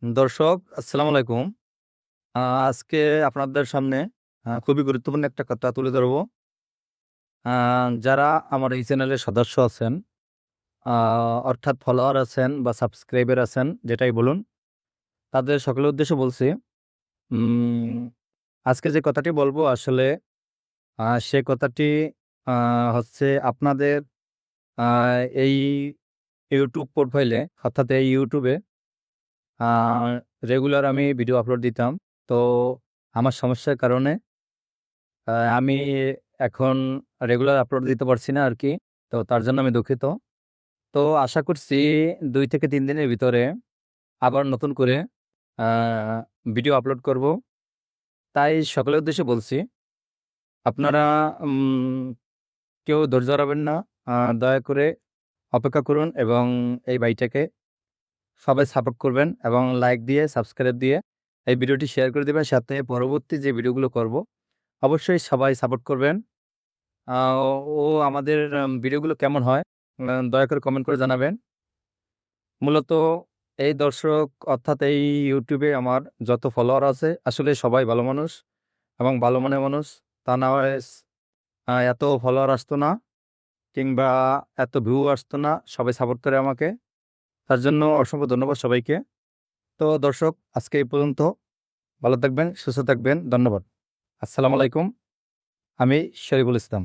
দর্শক আসসালামু আলাইকুম। আ আজকে আপনাদের সামনে খুবই গুরুত্বপূর্ণ একটা কথা তুলে ধরবো। আ যারা আমার এই চ্যানেলের সদস্য আছেন, আ অর্থাৎ ফলোয়ার আছেন বা সাবস্ক্রাইবার আছেন যেটাই বলুন, তাদের সকলের উদ্দেশ্যে বলছি, উম আজকে যে কথাটি বলবো আসলে সে কথাটি আ হচ্ছে আপনাদের আ এই YouTube প্রোফাইলে অর্থাৎ এই YouTube এ আ রেগুলার আমি ভিডিও আপলোড দিতাম। তো আমার সমস্যার কারণে আমি এখন রেগুলার আপলোড দিতে পারছি না আরকি। তো তার জন্য আমি দুঃখিত। তো আশা করছি ২ থেকে ৩ দিনের ভিতরে আবার নতুন করে আ ভিডিও আপলোড করব। তাই সকলের উদ্দেশ্যে বলছি, আপনারা কেউ ধৈর্য হারাবেন না। আ দয়া করে অপেক্ষা করুন এবং এই ভাইটাকে সবাই সাপোর্ট করবেন এবং লাইক দিয়ে, সাবস্ক্রাইব দিয়ে এই ভিডিওটি শেয়ার করে দিবেন। সাথে পরবর্তী যে ভিডিওগুলো করব, অবশ্যই সবাই সাপোর্ট করবেন। আ ও ও আমাদের ভিডিওগুলো কেমন হয় দয়া করে কমেন্ট করে জানাবেন। মূলত এই দর্শক অর্থাৎ এই YouTube এ আমার যত ফলোয়ার আছে আসলে সবাই ভালো মানুষ এবং ভালো মনের মানুষ। তা না হয় এত ফলোয়ার আসতো না কিংবা এত ভিউ আসতো না। সবাই সাপোর্ট করে আমাকে। তার জন্য অসংখ্য ধন্যবাদ সবাইকে। তো দর্শক আজকে এই পর্যন্ত। ভালো থাকবেন, সুস্থ থাকবেন। ধন্যবাদ। আসসালামু আলাইকুম। আমি শরীফুল ইসলাম।